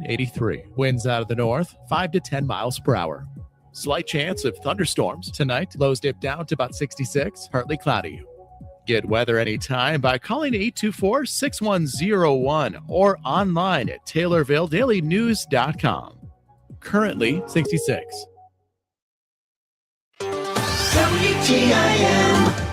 83. Winds out of the north, 5 to 10 miles per hour. Slight chance of thunderstorms tonight. Lows dip down to about 66, partly cloudy. Get weather anytime by calling 824-6101 or online at TaylorvilleDailyNews.com. Currently 66. WTIM.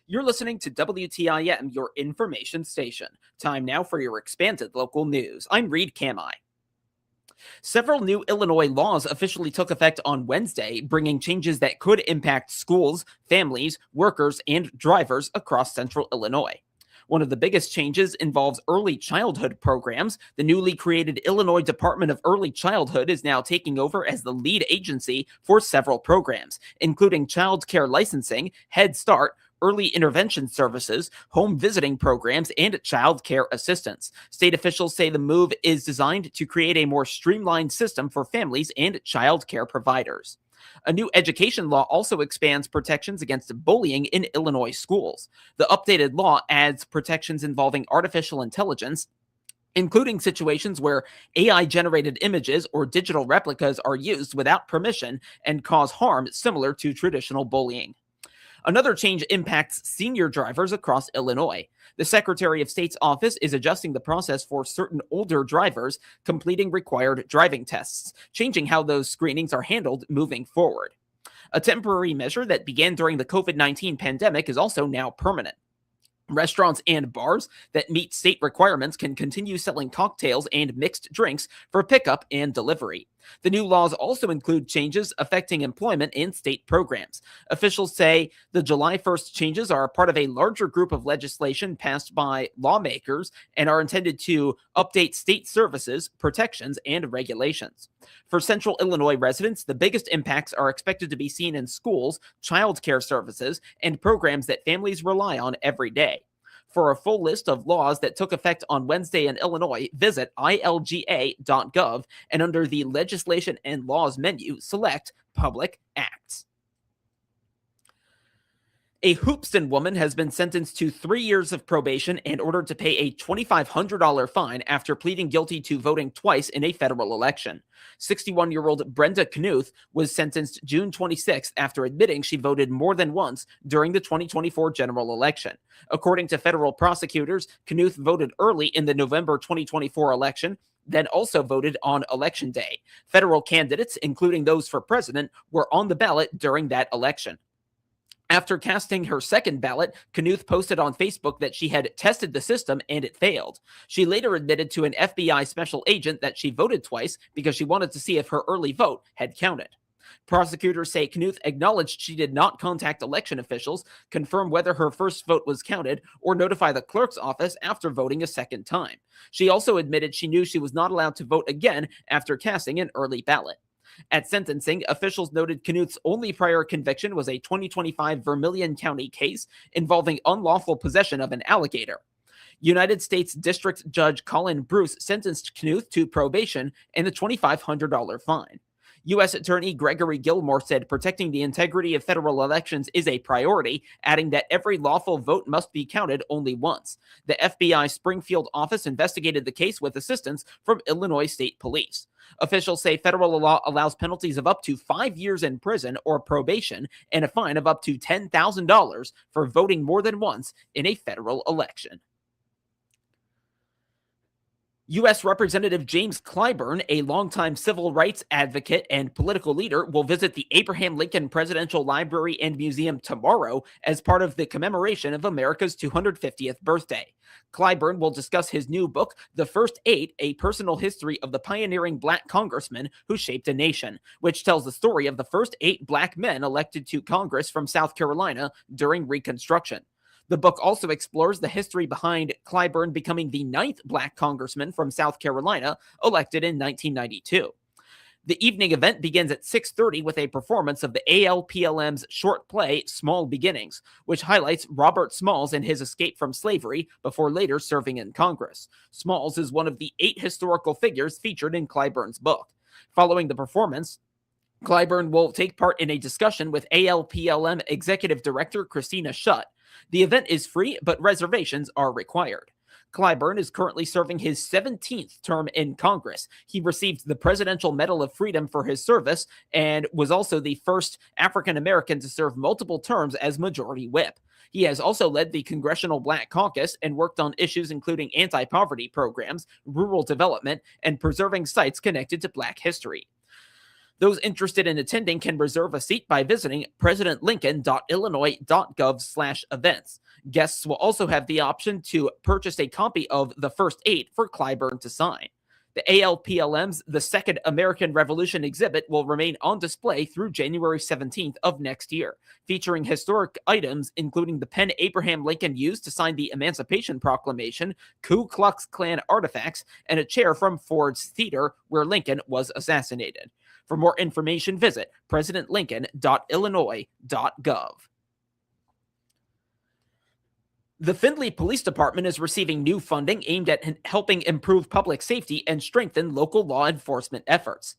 You're listening to WTIM, your information station. Time now for your expanded local news. I'm Reed Kamai. Several new Illinois laws officially took effect on Wednesday, bringing changes that could impact schools, families, workers, and drivers across central Illinois. One of the biggest changes involves early childhood programs. The newly created Illinois Department of Early Childhood is now taking over as the lead agency for several programs, including child care licensing, Head Start, early intervention services, home visiting programs, and child care assistance. State officials say the move is designed to create a more streamlined system for families and child care providers. A new education law also expands protections against bullying in Illinois schools. The updated law adds protections involving artificial intelligence, including situations where AI-generated images or digital replicas are used without permission and cause harm similar to traditional bullying. Another change impacts senior drivers across Illinois. The Secretary of State's office is adjusting the process for certain older drivers completing required driving tests, changing how those screenings are handled moving forward. A temporary measure that began during the COVID-19 pandemic is also now permanent. Restaurants and bars that meet state requirements can continue selling cocktails and mixed drinks for pickup and delivery. The new laws also include changes affecting employment and state programs. Officials say the July 1st changes are part of a larger group of legislation passed by lawmakers and are intended to update state services, protections, and regulations. For Central Illinois residents, the biggest impacts are expected to be seen in schools, child care services, and programs that families rely on every day. For a full list of laws that took effect on Wednesday in Illinois, visit ilga.gov and under the Legislation and Laws menu, select Public Acts. A Hoopeston woman has been sentenced to 3 years of probation and ordered to pay a $2,500 fine after pleading guilty to voting twice in a federal election. 61-year-old Brenda Knuth was sentenced June 26th after admitting she voted more than once during the 2024 general election. According to federal prosecutors, Knuth voted early in the November 2024 election, then also voted on Election Day. Federal candidates, including those for president, were on the ballot during that election. After casting her second ballot, Knuth posted on Facebook that she had tested the system and it failed. She later admitted to an FBI special agent that she voted twice because she wanted to see if her early vote had counted. Prosecutors say Knuth acknowledged she did not contact election officials, confirm whether her first vote was counted, or notify the clerk's office after voting a second time. She also admitted she knew she was not allowed to vote again after casting an early ballot. At sentencing, officials noted Knuth's only prior conviction was a 2025 Vermilion County case involving unlawful possession of an alligator. United States District Judge Colin Bruce sentenced Knuth to probation and a $2,500 fine. U.S. Attorney Gregory Gilmore said protecting the integrity of federal elections is a priority, adding that every lawful vote must be counted only once. The FBI Springfield office investigated the case with assistance from Illinois State Police. Officials say federal law allows penalties of up to 5 years in prison or probation and a fine of up to $10,000 for voting more than once in a federal election. U.S. Representative James Clyburn, a longtime civil rights advocate and political leader, will visit the Abraham Lincoln Presidential Library and Museum tomorrow as part of the commemoration of America's 250th birthday. Clyburn will discuss his new book, The First Eight, A Personal History of the Pioneering Black Congressman Who Shaped a Nation, which tells the story of the first 8 black men elected to Congress from South Carolina during Reconstruction. The book also explores the history behind Clyburn becoming the 9th black congressman from South Carolina elected in 1992. The evening event begins at 6:30 with a performance of the ALPLM's short play, Small Beginnings, which highlights Robert Smalls and his escape from slavery before later serving in Congress. Smalls is one of the 8 historical figures featured in Clyburn's book. Following the performance, Clyburn will take part in a discussion with ALPLM Executive Director Christina Schutt. The event is free, but reservations are required. Clyburn is currently serving his 17th term in Congress. He received the Presidential Medal of Freedom for his service and was also the first African American to serve multiple terms as Majority Whip. He has also led the Congressional Black Caucus and worked on issues including anti-poverty programs, rural development, and preserving sites connected to Black history. Those interested in attending can reserve a seat by visiting presidentlincoln.illinois.gov/events. Guests will also have the option to purchase a copy of The First Eight for Clyburn to sign. The ALPLM's The Second American Revolution exhibit will remain on display through January 17th of next year, featuring historic items including the pen Abraham Lincoln used to sign the Emancipation Proclamation, Ku Klux Klan artifacts, and a chair from Ford's Theater where Lincoln was assassinated. For more information, visit presidentlincoln.illinois.gov. The Findlay Police Department is receiving new funding aimed at helping improve public safety and strengthen local law enforcement efforts.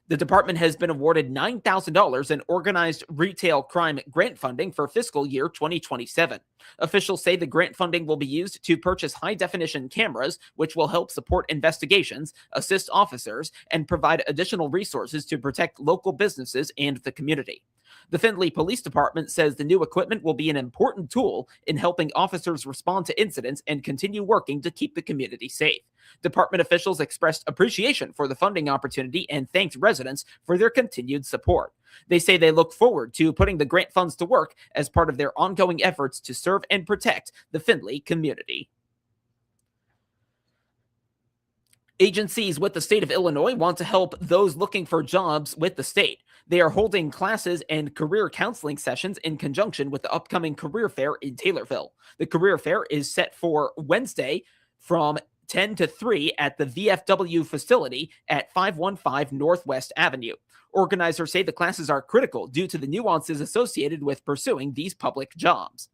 The department has been awarded $9,000 in organized retail crime grant funding for fiscal year 2027. Officials say the grant funding will be used to purchase high-definition cameras, which will help support investigations, assist officers, and provide additional resources to protect local businesses and the community. The Findlay Police Department says the new equipment will be an important tool in helping officers respond to incidents and continue working to keep the community safe. Department officials expressed appreciation for the funding opportunity and thanked residents for their continued support. They say they look forward to putting the grant funds to work as part of their ongoing efforts to serve and protect the Findlay community. Agencies with the state of Illinois want to help those looking for jobs with the state. They are holding classes and career counseling sessions in conjunction with the upcoming career fair in Taylorville. The career fair is set for Wednesday from 10 to 3 at the VFW facility at 515 Northwest Avenue. Organizers say the classes are critical due to the nuances associated with pursuing these public jobs.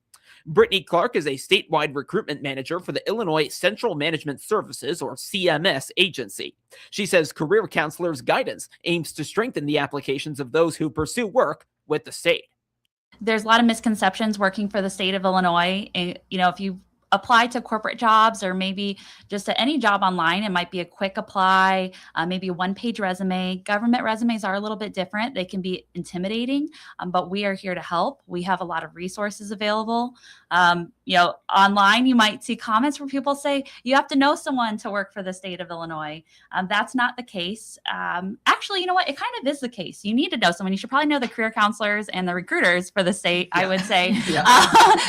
Brittany Clark is a statewide recruitment manager for the Illinois Central Management Services, or CMS, agency. She says career counselors' guidance aims to strengthen the applications of those who pursue work with the state. There's a lot of misconceptions working for the state of Illinois. If you apply to corporate jobs or maybe just to any job online, it might be a quick apply, maybe a one-page resume. Government resumes are a little bit different. They can be intimidating, but we are here to help. We have a lot of resources available. Online, you might see comments where people say, you have to know someone to work for the state of Illinois. That's not the case. Actually, you know what? It kind of is the case. You need to know someone. You should probably know the career counselors and the recruiters for the state, I would say.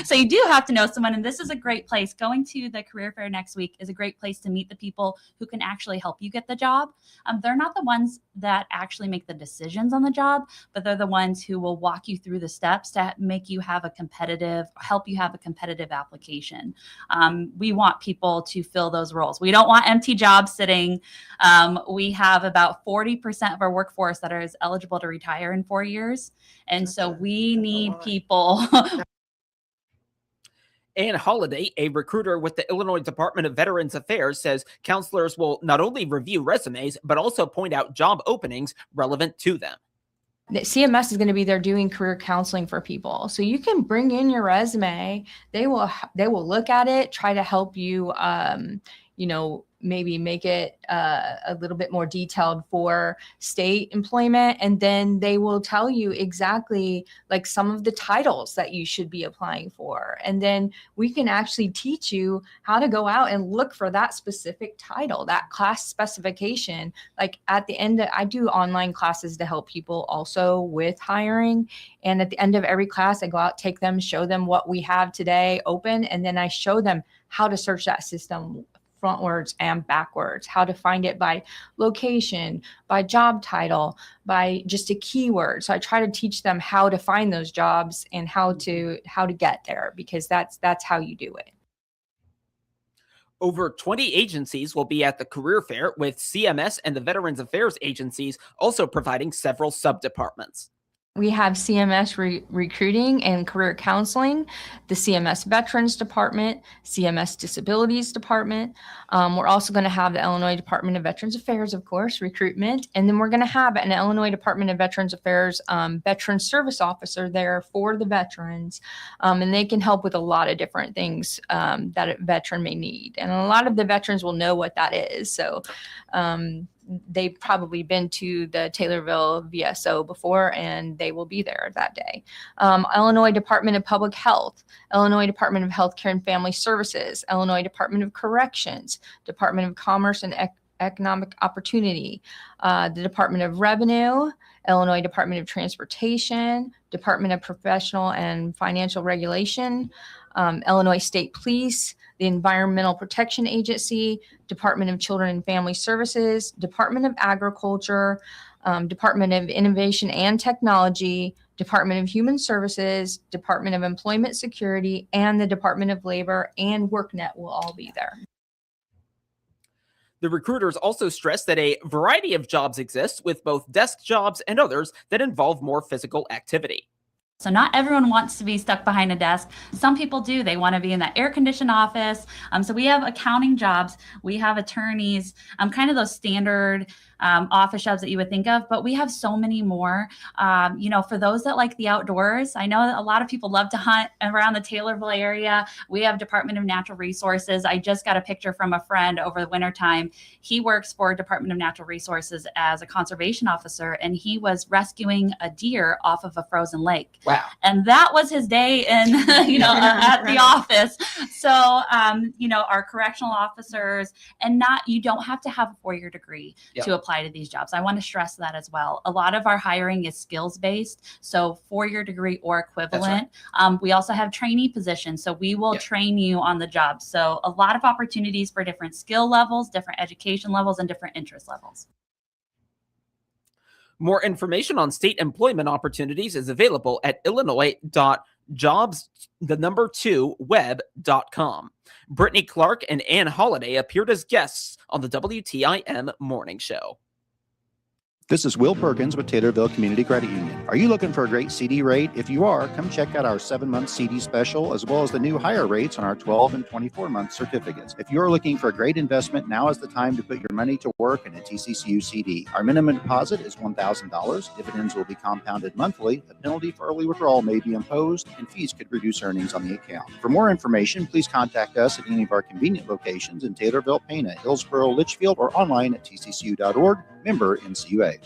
So you do have to know someone, and this is a great place. Going to the career fair next week is a great place to meet the people who can actually help you get the job. They're not the ones that actually make the decisions on the job, but they're the ones who will walk you through the steps to make you have help you have a competitive application. We want people to fill those roles. We don't want empty jobs sitting. We have about 40% of our workforce that is eligible to retire in 4 years. And so we need people. Ann Holliday, a recruiter with the Illinois Department of Veterans Affairs, says counselors will not only review resumes, but also point out job openings relevant to them. The CMS is going to be there doing career counseling for people. So you can bring in your resume. They will look at it, try to help you, maybe make it a little bit more detailed for state employment. And then they will tell you exactly like some of the titles that you should be applying for. And then we can actually teach you how to go out and look for that specific title, that class specification. Like at the end, I do online classes to help people also with hiring. And at the end of every class, I go out, take them, show them what we have today open. And then I show them how to search that system frontwards and backwards, how to find it by location, by job title, by just a keyword. So I try to teach them how to find those jobs and how to get there, because that's how you do it. Over 20 agencies will be at the career fair, with CMS and the Veterans Affairs agencies also providing several sub-departments. We have CMS recruiting and career counseling, the CMS Veterans Department, CMS Disabilities Department. We're also going to have the Illinois Department of Veterans Affairs, of course, recruitment. And then we're going to have an Illinois Department of Veterans Affairs Veteran Service Officer there for the veterans. And they can help with a lot of different things that a veteran may need. And a lot of the veterans will know what that is. So they've probably been to the Taylorville VSO before, and they will be there that day. Illinois Department of Public Health, Illinois Department of Healthcare and Family Services, Illinois Department of Corrections, Department of Commerce and Economic Opportunity, the Department of Revenue, Illinois Department of Transportation, Department of Professional and Financial Regulation, Illinois State Police, the Environmental Protection Agency, Department of Children and Family Services, Department of Agriculture, Department of Innovation and Technology, Department of Human Services, Department of Employment Security, and the Department of Labor and WorkNet will all be there. The recruiters also stress that a variety of jobs exist, with both desk jobs and others that involve more physical activity. So not everyone wants to be stuck behind a desk. Some people do. They want to be in that air-conditioned office. So we have accounting jobs. We have attorneys, kind of those standard office jobs that you would think of, but we have so many more. For those that like the outdoors, I know that a lot of people love to hunt around the Taylorville area. We have Department of Natural Resources. I just got a picture from a friend over the wintertime. He works for Department of Natural Resources as a conservation officer, and he was rescuing a deer off of a frozen lake. Wow. And that was his day in, at the office. So, our correctional officers, and you don't have to have a 4-year degree to apply to these jobs. I want to stress that as well. A lot of our hiring is skills-based, so 4-year degree or equivalent. Right. We also have trainee positions, so we will train you on the job. So a lot of opportunities for different skill levels, different education levels, and different interest levels. More information on state employment opportunities is available at illinois.jobs2web.com. Brittany Clark and Ann Holliday appeared as guests on the WTIM Morning Show. This is Will Perkins with Taylorville Community Credit Union. Are you looking for a great CD rate? If you are, come check out our 7-month CD special, as well as the new higher rates on our 12 and 24-month certificates. If you're looking for a great investment, now is the time to put your money to work in a TCCU CD. Our minimum deposit is $1,000. Dividends will be compounded monthly. A penalty for early withdrawal may be imposed, and fees could reduce earnings on the account. For more information, please contact us at any of our convenient locations in Taylorville, Pana, Hillsboro, Litchfield, or online at tccu.org. Member NCUA.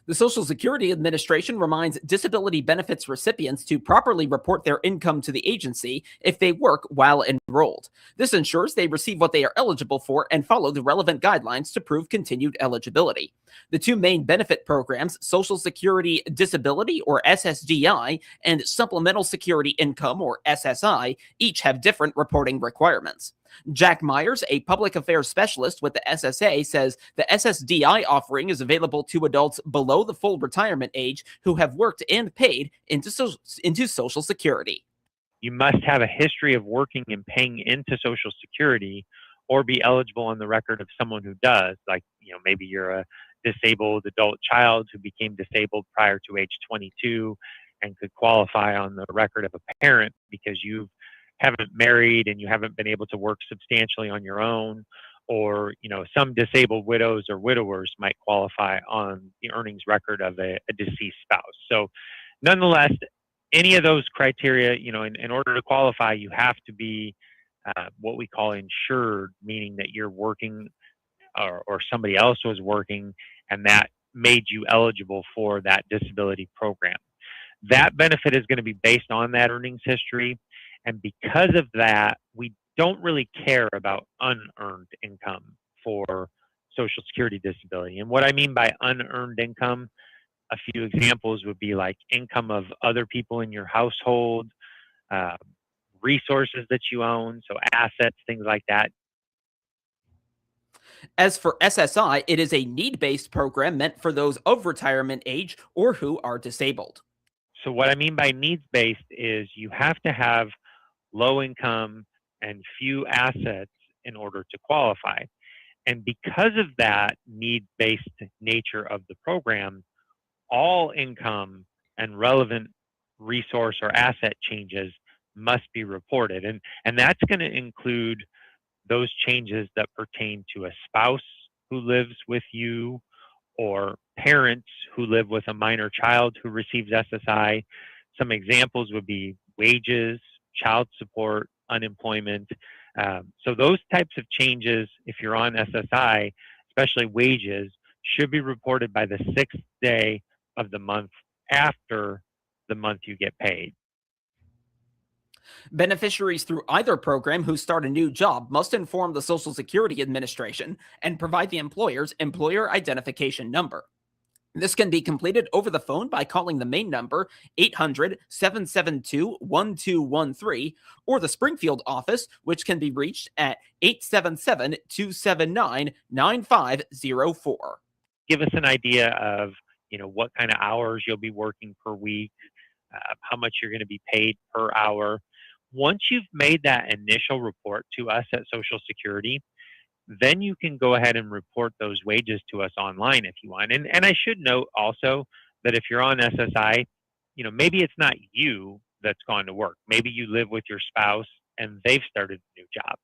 The Social Security Administration reminds disability benefits recipients to properly report their income to the agency if they work while enrolled. This ensures they receive what they are eligible for and follow the relevant guidelines to prove continued eligibility. The two main benefit programs, Social Security Disability, or SSDI, and Supplemental Security Income, or SSI, each have different reporting requirements. Jack Myers, a public affairs specialist with the SSA, says the SSDI offering is available to adults below the full retirement age who have worked and paid into Social Security. You must have a history of working and paying into Social Security, or be eligible on the record of someone who does. Like, maybe you're a disabled adult child who became disabled prior to age 22 and could qualify on the record of a parent because you haven't married and you haven't been able to work substantially on your own, or some disabled widows or widowers might qualify on the earnings record of a deceased spouse. So nonetheless, any of those criteria, in order to qualify, you have to be what we call insured, meaning that you're working or somebody else was working, and that made you eligible for that disability program. That benefit is going to be based on that earnings history. And because of that, we don't really care about unearned income for Social Security disability. And what I mean by unearned income, a few examples would be like income of other people in your household, resources that you own, so assets, things like that. As for SSI, it is a need-based program meant for those of retirement age or who are disabled. So what I mean by needs-based is you have to have low income and few assets in order to qualify. And because of that need-based nature of the program, all income and relevant resource or asset changes must be reported. And that's going to include those changes that pertain to a spouse who lives with you or parents who live with a minor child who receives SSI. Some examples would be wages, child support, unemployment. So those types of changes, if you're on SSI, especially wages, should be reported by the 6th day of the month after the month you get paid. Beneficiaries through either program who start a new job must inform the Social Security Administration and provide the employer's employer identification number. This can be completed over the phone by calling the main number 800-772-1213 or the Springfield office, which can be reached at 877-279-9504. Give us an idea of, what kind of hours you'll be working per week, how much you're going to be paid per hour. Once you've made that initial report to us at Social Security, then you can go ahead and report those wages to us online if you want. And I should note also that if you're on SSI, maybe it's not you that's gone to work. Maybe you live with your spouse and they've started a new job.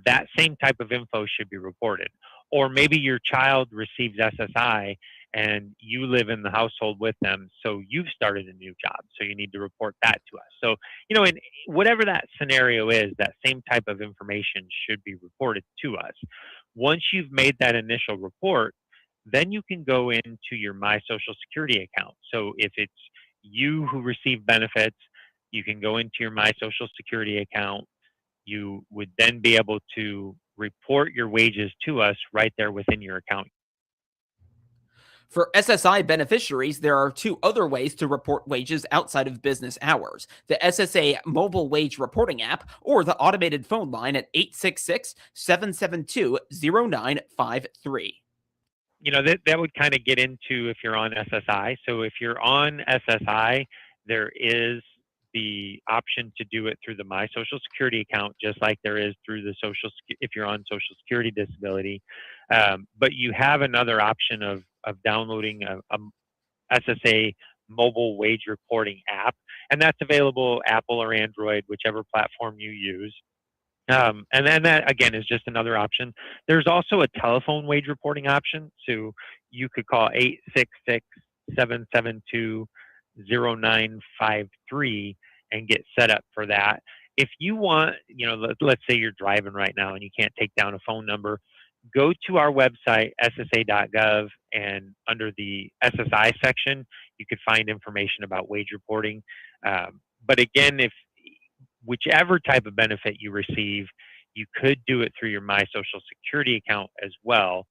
That same type of info should be reported. Or maybe your child receives SSI and you live in the household with them, so you've started a new job, so you need to report that to us. So, in whatever that scenario is, that same type of information should be reported to us. Once you've made that initial report, then you can go into your My Social Security account. So if it's you who receive benefits, you can go into your My Social Security account. You would then be able to report your wages to us right there within your account. For SSI beneficiaries, there are two other ways to report wages outside of business hours: the SSA mobile wage reporting app or the automated phone line at 866-772-0953. That would kind of get into if you're on SSI. So if you're on SSI, there is the option to do it through the My Social Security account, just like there is through the if you're on Social Security disability. But you have another option of downloading a SSA mobile wage reporting app, and that's available Apple or Android, whichever platform you use. And then that, again, is just another option. There's also a telephone wage reporting option, so you could call 866-772-0953 and get set up for that. If you want, let's say you're driving right now and you can't take down a phone number, go to our website, ssa.gov, and under the SSI section, you could find information about wage reporting. But again, whichever type of benefit you receive, you could do it through your My Social Security account as well.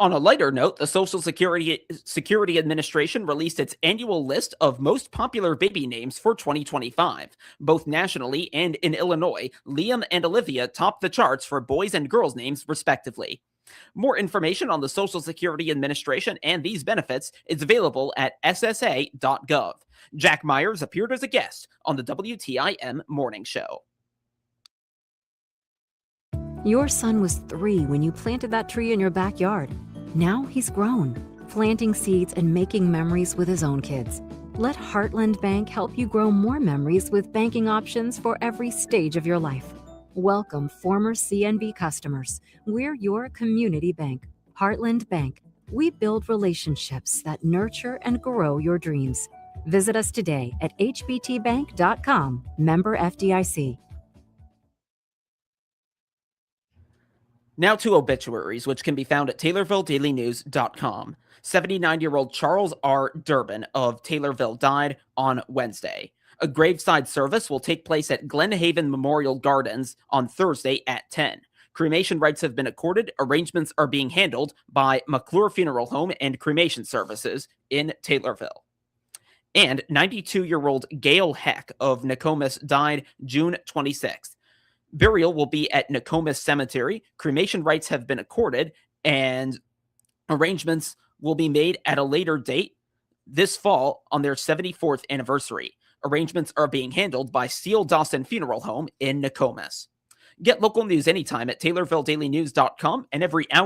On a lighter note, the Social Security Administration released its annual list of most popular baby names for 2025. Both nationally and in Illinois, Liam and Olivia topped the charts for boys and girls' names, respectively. More information on the Social Security Administration and these benefits is available at ssa.gov. Jack Myers appeared as a guest on the WTIM Morning Show. Your son was 3 when you planted that tree in your backyard. Now he's grown, planting seeds and making memories with his own kids. Let Heartland Bank help you grow more memories with banking options for every stage of your life. Welcome, former CNB customers. We're your community bank. Heartland Bank. We build relationships that nurture and grow your dreams. Visit us today at hbtbank.com, member FDIC. Now to obituaries, which can be found at TaylorvilleDailyNews.com. 79-year-old Charles R. Durbin of Taylorville died on Wednesday. A graveside service will take place at Glen Haven Memorial Gardens on Thursday at 10. Cremation rights have been accorded. Arrangements are being handled by McClure Funeral Home and Cremation Services in Taylorville. And 92-year-old Gail Heck of Nokomis died June 26th. Burial will be at Nokomis Cemetery. Cremation rights have been accorded, and arrangements will be made at a later date this fall on their 74th anniversary. Arrangements are being handled by Steele Dawson Funeral Home in Nokomis. Get local news anytime at TaylorvilleDailyNews.com and every hour